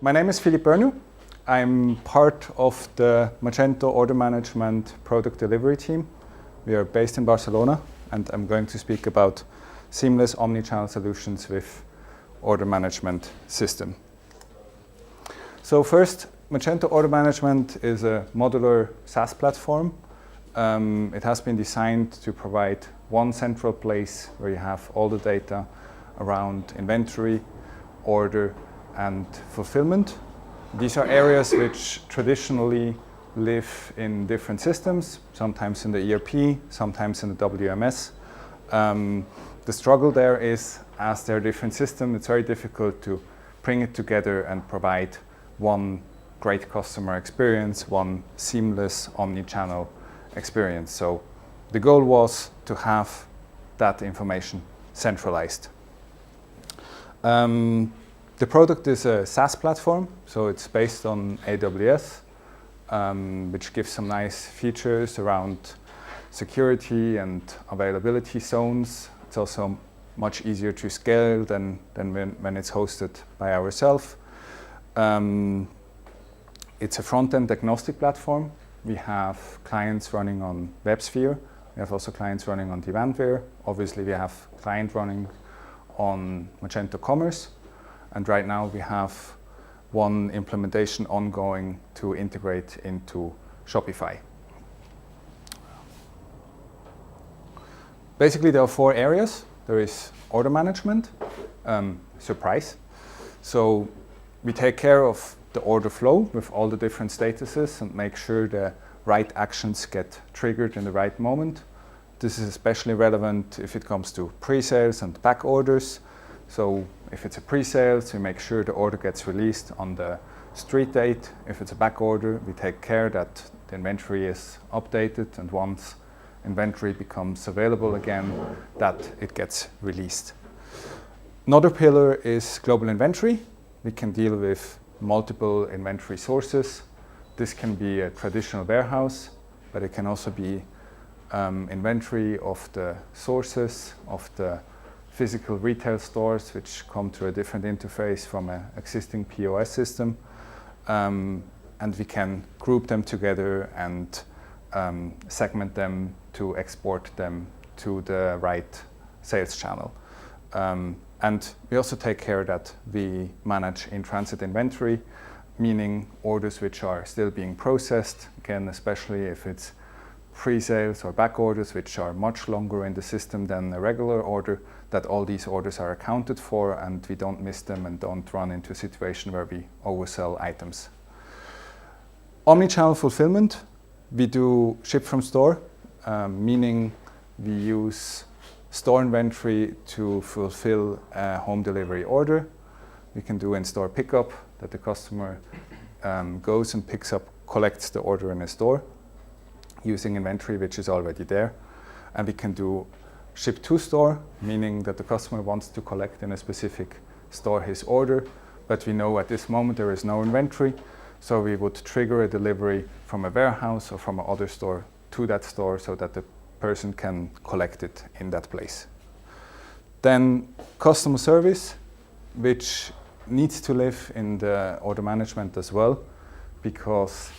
My name is Philippe Bernou. I'm part of the Magento order management product delivery team. We are based in Barcelona, and I'm going to speak about seamless omnichannel solutions with order management system. So first, Magento order management is a modular SaaS platform. It has been designed to provide one central place where you have all the data around inventory, order, and fulfillment. These are areas which traditionally live in different systems, sometimes in the ERP, sometimes in the WMS. The struggle there is, as they're different systems, it's very difficult to bring it together and provide one great customer experience, one seamless omni-channel experience. So the goal was to have that information centralized. The product is a SaaS platform, so it's based on AWS, which gives some nice features around security and availability zones. It's also much easier to scale than when it's hosted by ourselves. It's a front-end agnostic platform. We have clients running on WebSphere. We have also clients running on Demandware. Obviously, we have client running on Magento Commerce. And right now we have one implementation ongoing to integrate into Shopify. Basically, there are 4 areas. There is order management, surprise. So we take care of the order flow with all the different statuses and make sure the right actions get triggered in the right moment. This is especially relevant if it comes to pre-sales and back orders. So if it's a pre-sales, we make sure the order gets released on the street date. If it's a back order, we take care that the inventory is updated, and once inventory becomes available again, that it gets released. Another pillar is global inventory. We can deal with multiple inventory sources. This can be a traditional warehouse, but it can also be inventory of the sources of the physical retail stores, which come through a different interface from an existing POS system. And we can group them together and segment them to export them to the right sales channel. And we also take care that we manage in-transit inventory, meaning orders which are still being processed, again, especially if it's pre-sales or back orders, which are much longer in the system than a regular order, that all these orders are accounted for and we don't miss them and don't run into a situation where we oversell items. Omnichannel fulfillment, we do ship from store, meaning we use store inventory to fulfill a home delivery order. We can do in-store pickup, that the customer goes and picks up, collects the order in a store using inventory which is already there. And we can do ship to store, meaning that the customer wants to collect in a specific store his order, but we know at this moment there is no inventory, so we would trigger a delivery from a warehouse or from another store to that store so that the person can collect it in that place. Then customer service, which needs to live in the order management as well, because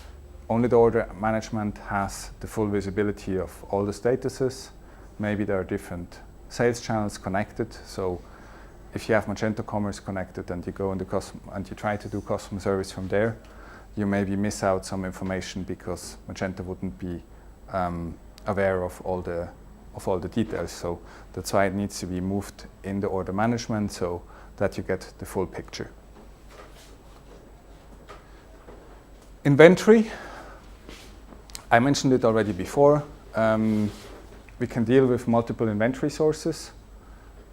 only the order management has the full visibility of all the statuses. Maybe there are different sales channels connected. So if you have Magento Commerce connected and you go in and you try to do customer service from there, you maybe miss out some information because Magento wouldn't be aware of all the details. So that's why it needs to be moved in the order management so that you get the full picture. Inventory. I mentioned it already before. We can deal with multiple inventory sources.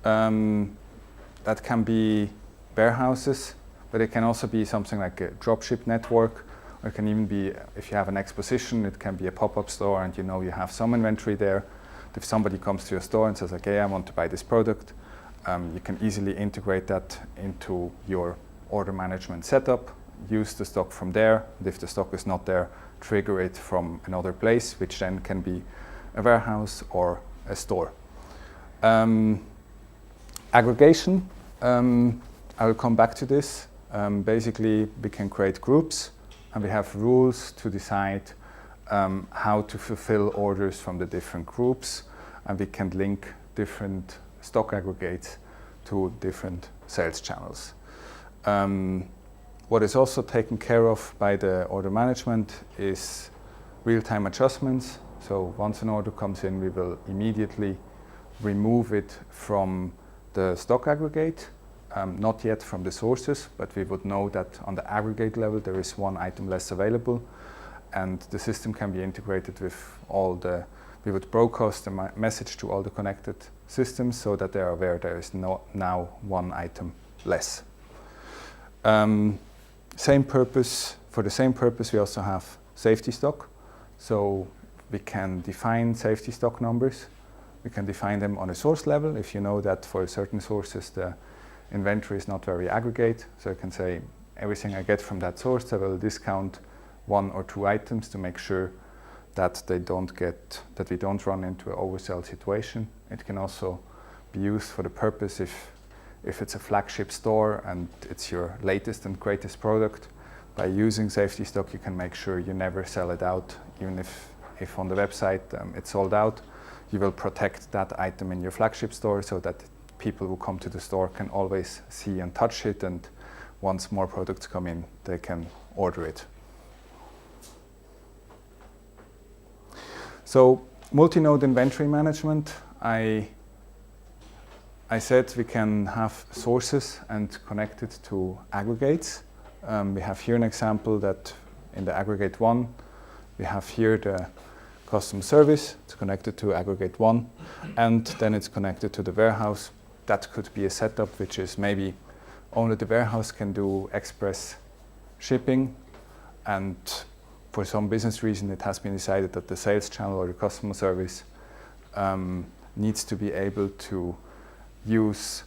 That can be warehouses, but it can also be something like a dropship network, or it can even be, if you have an exposition, it can be a pop-up store and you know you have some inventory there. If somebody comes to your store and says, okay, I want to buy this product, you can easily integrate that into your order management setup, use the stock from there, and if the stock is not there, trigger it from another place, which then can be a warehouse or a store. Aggregation, I will come back to this. Basically, we can create groups, and we have rules to decide how to fulfill orders from the different groups, and we can link different stock aggregates to different sales channels. What is also taken care of by the order management is real-time adjustments. So once an order comes in, we will immediately remove it from the stock aggregate, not yet from the sources, but we would know that on the aggregate level there is one item less available, and the system can be integrated with all the, we would broadcast the message to all the connected systems so that they are aware there is now one item less. Same purpose, for the same purpose we also have safety stock. So we can define safety stock numbers. We can define them on a source level if you know that for certain sources the inventory is not very aggregate. So you can say everything I get from that source I will discount 1 or 2 items to make sure that we don't run into an oversell situation. It can also be used for the purpose if it's a flagship store and it's your latest and greatest product. By using safety stock you can make sure you never sell it out. Even if on the website it's sold out, you will protect that item in your flagship store so that people who come to the store can always see and touch it, and once more products come in they can order it. So multi-node inventory management, I said we can have sources and connect it to aggregates. We have here an example that in the aggregate 1, we have here the custom service. It's connected to aggregate 1, and then it's connected to the warehouse. That could be a setup which is maybe only the warehouse can do express shipping, and for some business reason it has been decided that the sales channel or the customer service needs to be able to use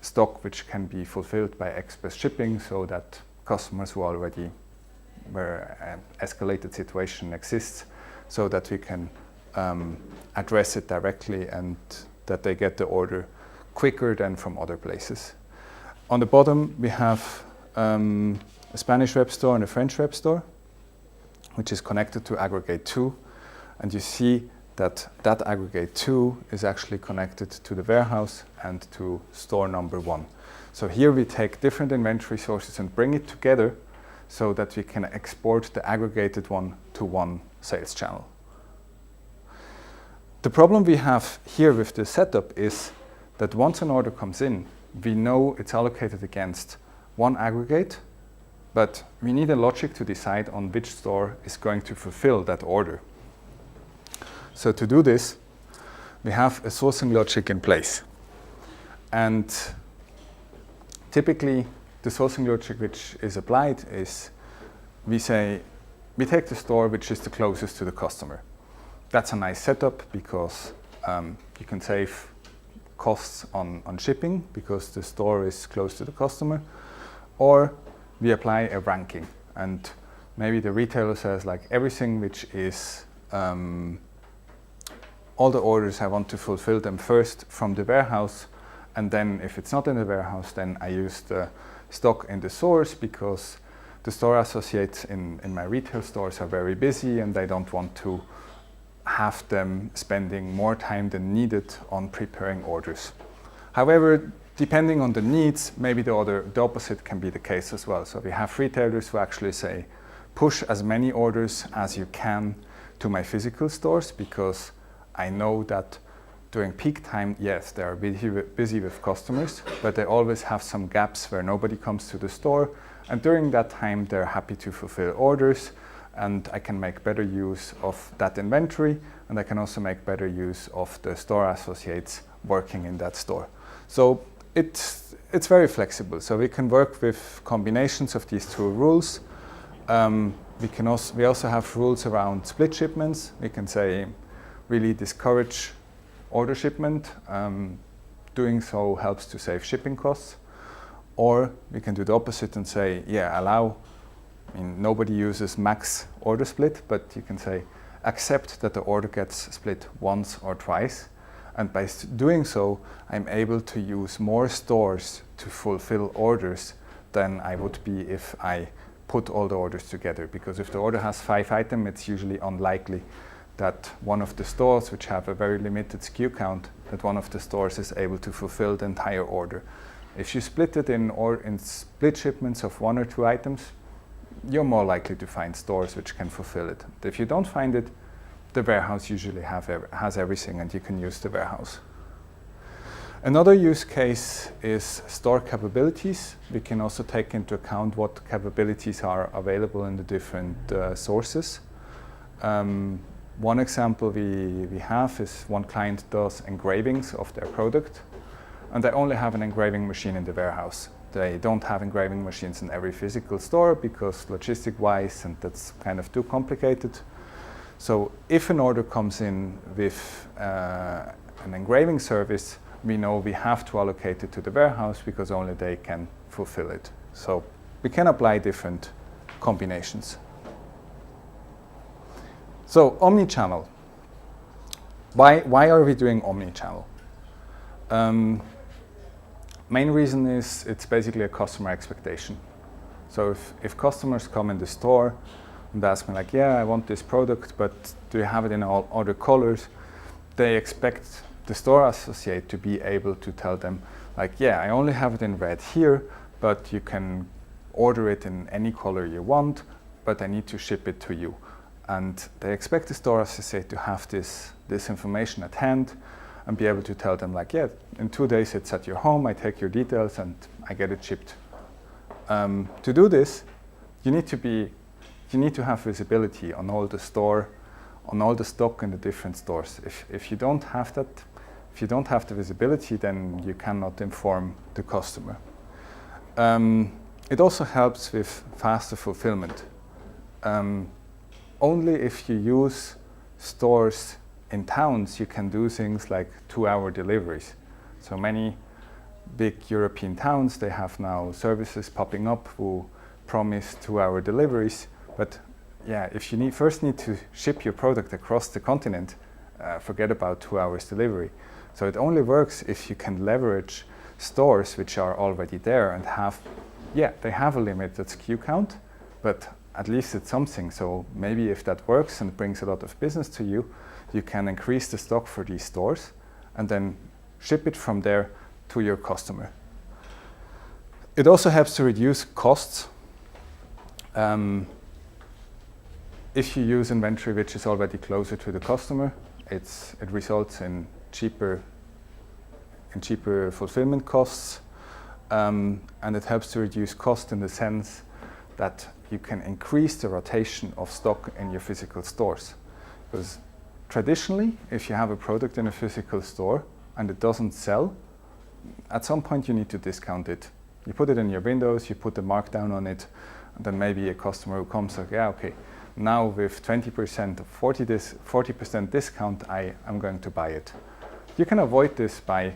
stock which can be fulfilled by express shipping, so that customers who already where an escalated situation exists, so that we can address it directly and that they get the order quicker than from other places. On the bottom we have a Spanish web store and a French web store, which is connected to aggregate 2, and you see that aggregate 2 is actually connected to the warehouse and to store number 1. So here we take different inventory sources and bring it together so that we can export the aggregated one to one sales channel. The problem we have here with the setup is that once an order comes in, we know it's allocated against one aggregate, but we need a logic to decide on which store is going to fulfill that order. So to do this, we have a sourcing logic in place. And typically, the sourcing logic which is applied is we take the store which is the closest to the customer. That's a nice setup because you can save costs on shipping because the store is close to the customer. Or we apply a ranking, and maybe the retailer says like everything which is all the orders I want to fulfill them first from the warehouse, and then if it's not in the warehouse, then I use the stock in the source because the store associates in my retail stores are very busy and I don't want to have them spending more time than needed on preparing orders. However, depending on the needs, maybe the opposite can be the case as well. So we have retailers who actually say, push as many orders as you can to my physical stores because I know that during peak time, yes, they are busy with customers, but they always have some gaps where nobody comes to the store. And during that time, they're happy to fulfill orders, and I can make better use of that inventory, and I can also make better use of the store associates working in that store. So it's very flexible. So we can work with combinations of these two rules. We also have rules around split shipments. We can say really discourage order shipment. Doing so helps to save shipping costs. Or we can do the opposite and say, yeah, nobody uses max order split, but you can say accept that the order gets split once or twice. And by doing so, I'm able to use more stores to fulfill orders than I would be if I put all the orders together, because if the order has 5 items, it's usually unlikely that one of the stores, which have a very limited SKU count, that one of the stores is able to fulfill the entire order. If you split it in split shipments of 1 or 2 items, you're more likely to find stores which can fulfill it. If you don't find it, the warehouse usually has everything, and you can use the warehouse. Another use case is store capabilities. We can also take into account what capabilities are available in the different sources. One example we have is one client does engravings of their product, and they only have an engraving machine in the warehouse. They don't have engraving machines in every physical store because logistic-wise, and that's kind of too complicated. So if an order comes in with an engraving service, we know we have to allocate it to the warehouse because only they can fulfill it. So we can apply different combinations. So omnichannel. Why are we doing omnichannel? Main reason is it's basically a customer expectation. So if customers come in the store and ask me like, yeah, I want this product, but do you have it in all other colors? They expect the store associate to be able to tell them like, yeah, I only have it in red here, but you can order it in any color you want, but I need to ship it to you. And they expect the store associate to have this information at hand and be able to tell them like, yeah, in 2 days it's at your home, I take your details and I get it shipped. To do this, you need to have visibility on all the store, on all the stock in the different stores. If you don't have that, if you don't have the visibility, then you cannot inform the customer. It also helps with faster fulfillment. Only if you use stores in towns, you can do things like 2-hour deliveries. So many big European towns, they have now services popping up who promise 2-hour deliveries. But yeah, if you first need to ship your product across the continent, forget about 2 hours delivery. So it only works if you can leverage stores which are already there and they have a limited SKU count, but at least it's something. So maybe if that works and brings a lot of business to you, you can increase the stock for these stores and then ship it from there to your customer. It also helps to reduce costs. If you use inventory which is already closer to the customer, it results in cheaper fulfillment costs, and it helps to reduce cost in the sense that you can increase the rotation of stock in your physical stores. Because traditionally, if you have a product in a physical store and it doesn't sell, at some point you need to discount it. You put it in your windows, you put the markdown on it, and then maybe a customer who comes like, yeah, okay, now with 20% or 40% discount, I'm going to buy it. You can avoid this by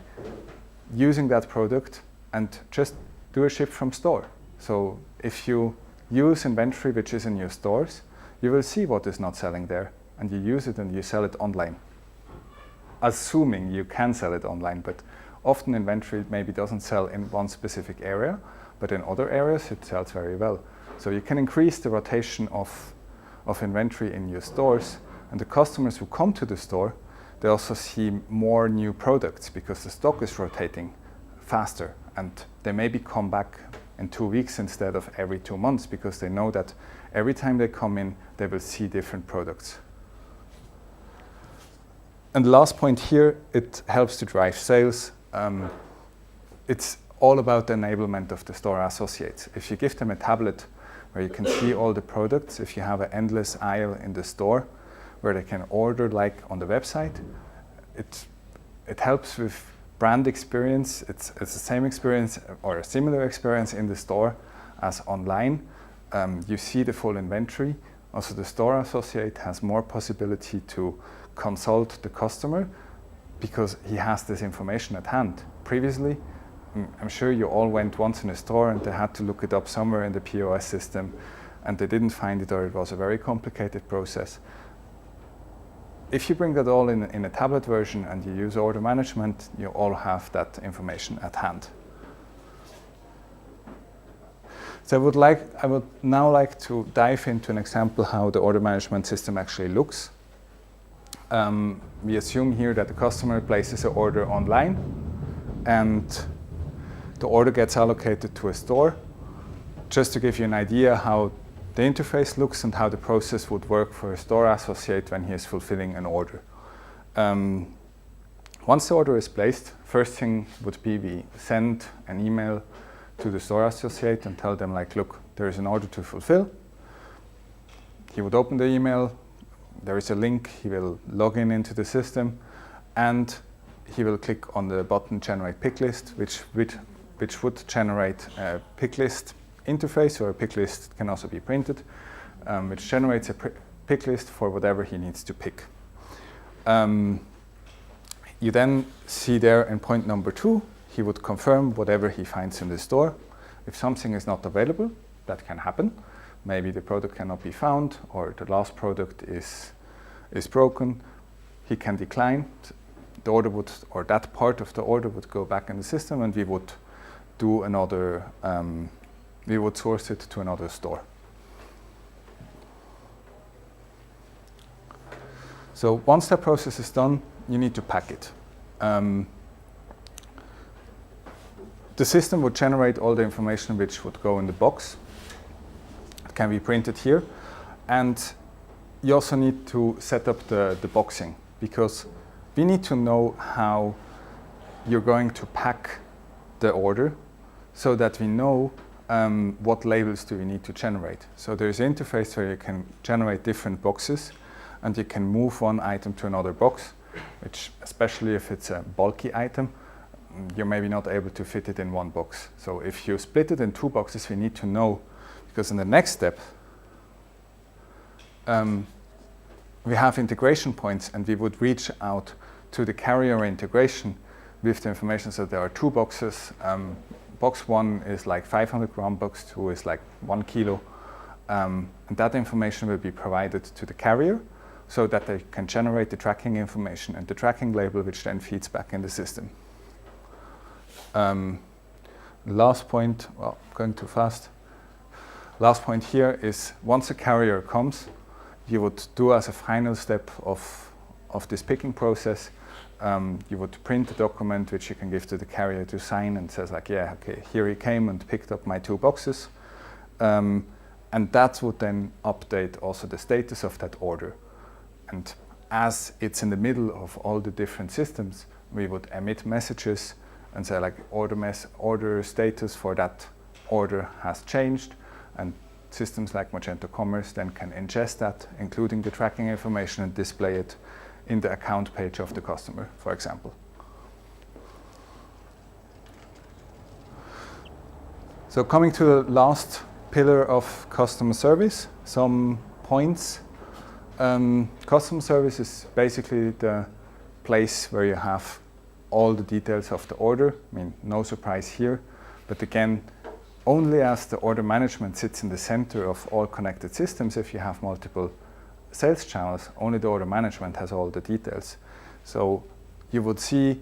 using that product and just do a ship from store. So if you use inventory which is in your stores, you will see what is not selling there, and you use it and you sell it online. Assuming you can sell it online, but often inventory maybe doesn't sell in one specific area, but in other areas it sells very well. So you can increase the rotation of inventory in your stores, and the customers who come to the store, they also see more new products because the stock is rotating faster, and they maybe come back in 2 weeks instead of every 2 months because they know that every time they come in, they will see different products. And the last point here, it helps to drive sales. It's all about the enablement of the store associates. If you give them a tablet where you can see all the products, if you have an endless aisle in the store where they can order like on the website, it helps with brand experience. It's the same experience or a similar experience in the store as online. You see the full inventory. Also, the store associate has more possibility to consult the customer because he has this information at hand. Previously, I'm sure you all went once in a store and they had to look it up somewhere in the POS system and they didn't find it, or it was a very complicated process. If you bring that all in a tablet version and you use order management, you all have that information at hand. So I would now like to dive into an example how the order management system actually looks. We assume here that the customer places an order online and the order gets allocated to a store. Just to give you an idea how the interface looks and how the process would work for a store associate when he is fulfilling an order. Once the order is placed, first thing would be we send an email to the store associate and tell them like, look, there is an order to fulfill. He would open the email, there is a link, he will log in into the system, and he will click on the button generate pick list, which would generate a pick list interface, or a pick list can also be printed, which generates a pick list for whatever he needs to pick. You then see there in point number 2, he would confirm whatever he finds in the store. If something is not available, that can happen. Maybe the product cannot be found, or the last product is broken. He can decline. The order would, or that part of the order would go back in the system, and we would do another, we would source it to another store. So once that process is done, you need to pack it. The system would generate all the information which would go in the box. It can be printed here. And you also need to set up the boxing, because we need to know how you're going to pack the order so that we know what labels do we need to generate. So there's an interface where you can generate different boxes and you can move one item to another box, which, especially if it's a bulky item, you're maybe not able to fit it in one box. So if you split it in 2 boxes, we need to know, because in the next step, we have integration points, and we would reach out to the carrier integration with the information. So there are 2 boxes. Box 1 is like 500 gram, box 2 is like 1 kilo. And that information will be provided to the carrier so that they can generate the tracking information and the tracking label, which then feeds back in the system. Last point, well, going too fast. Last point here is, once a carrier comes, you would do as a final step of this picking process, you would print a document which you can give to the carrier to sign, and says like, yeah, okay, here he came and picked up my 2 boxes. And that would then update also the status of that order. And as it's in the middle of all the different systems, we would emit messages and say like, order status for that order has changed, and systems like Magento Commerce then can ingest that, including the tracking information, and display it in the account page of the customer, for example. So coming to the last pillar of customer service, some points. Customer service is basically the place where you have all the details of the order. I mean, no surprise here, but again, only as the order management sits in the center of all connected systems, if you have multiple sales channels, only the order management has all the details. So you would see,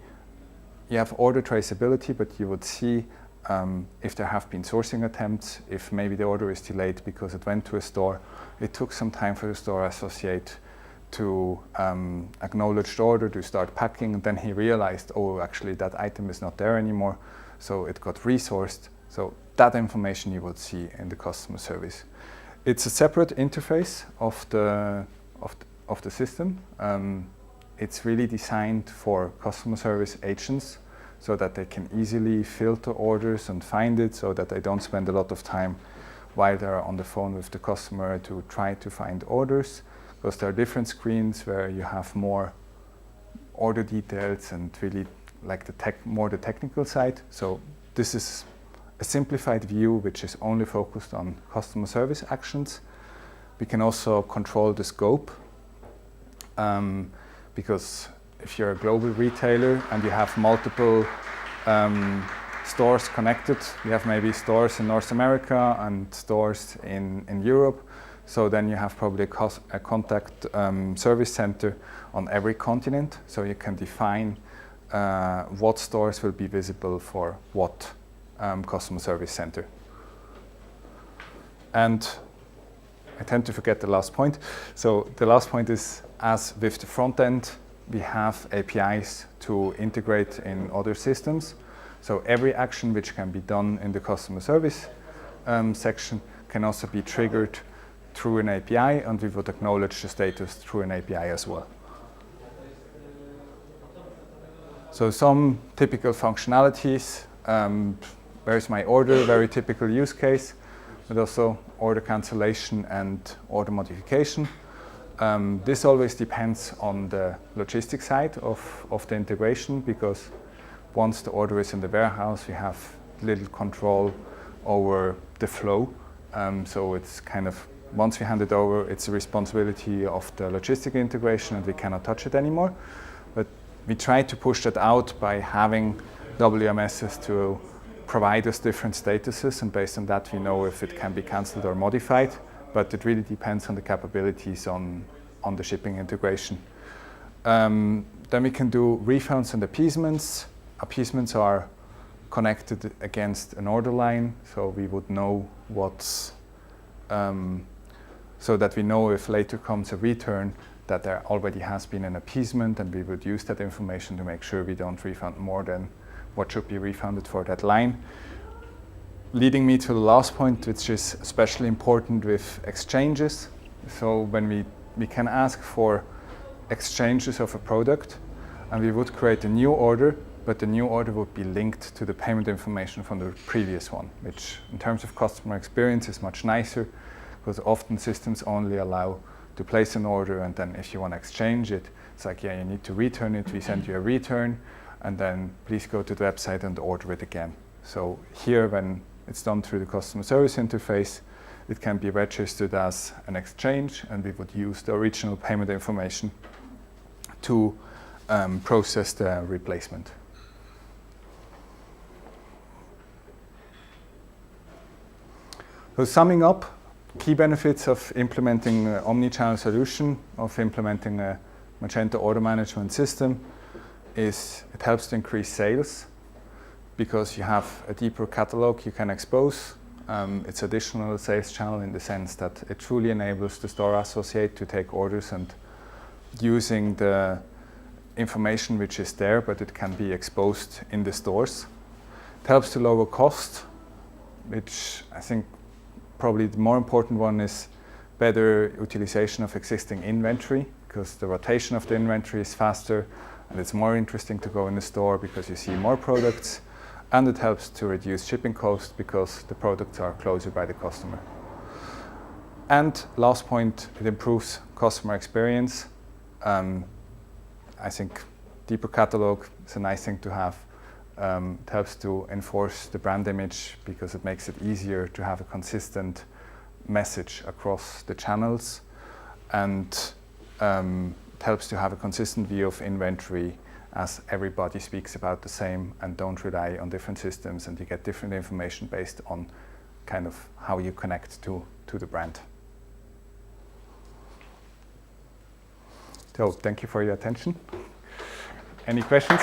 you have order traceability, but you would see if there have been sourcing attempts, if maybe the order is delayed because it went to a store, it took some time for the store associate to acknowledge the order, to start packing, and then he realized, oh, actually that item is not there anymore, so it got resourced. So that information you would see in the customer service. It's a separate interface of the system. It's really designed for customer service agents so that they can easily filter orders and find it, so that they don't spend a lot of time while they're on the phone with the customer to try to find orders, because there are different screens where you have more order details and really like more the technical side. So this is a simplified view which is only focused on customer service actions. We can also control the scope, because if you're a global retailer and you have multiple stores connected, you have maybe stores in North America and stores in Europe, so then you have probably a contact service center on every continent, so you can define what stores will be visible for what customer service center. And I tend to forget the last point. So the last point is, as with the front end, we have APIs to integrate in other systems. So every action which can be done in the customer service section can also be triggered through an API, and we would acknowledge the status through an API as well. So some typical functionalities, where's my order, very typical use case, but also order cancellation and order modification. This always depends on the logistics side of the integration, because once the order is in the warehouse, we have little control over the flow. So it's kind of, once we hand it over, it's the responsibility of the logistic integration and we cannot touch it anymore. But we try to push that out by having WMSs to provide us different statuses, and based on that we know if it can be cancelled or modified, but it really depends on the capabilities on the shipping integration. Then we can do refunds and appeasements. Appeasements are connected against an order line, so we would know what's, so that we know if later comes a return that there already has been an appeasement, and we would use that information to make sure we don't refund more than what should be refunded for that line. Leading me to the last point, which is especially important with exchanges. So when we can ask for exchanges of a product, and we would create a new order, but the new order would be linked to the payment information from the previous one, which in terms of customer experience is much nicer, because often systems only allow to place an order, and then if you want to exchange it, it's like, yeah, you need to return it, we send you a return, and then please go to the website and order it again. So here, when it's done through the customer service interface, it can be registered as an exchange, and we would use the original payment information to process the replacement. So summing up, key benefits of implementing an omnichannel solution, of implementing a Magento order management system, is it helps to increase sales, because you have a deeper catalog you can expose. It's additional sales channel in the sense that it truly enables the store associate to take orders and using the information which is there, but it can be exposed in the stores. It helps to lower cost, which I think probably the more important one is better utilization of existing inventory, because the rotation of the inventory is faster and it's more interesting to go in the store because you see more products, and it helps to reduce shipping costs because the products are closer by the customer. And last point, it improves customer experience. I think deeper catalog is a nice thing to have. It helps to enforce the brand image because it makes it easier to have a consistent message across the channels, and it helps to have a consistent view of inventory, as everybody speaks about the same and don't rely on different systems, and you get different information based on kind of how you connect to the brand. So thank you for your attention. Any questions?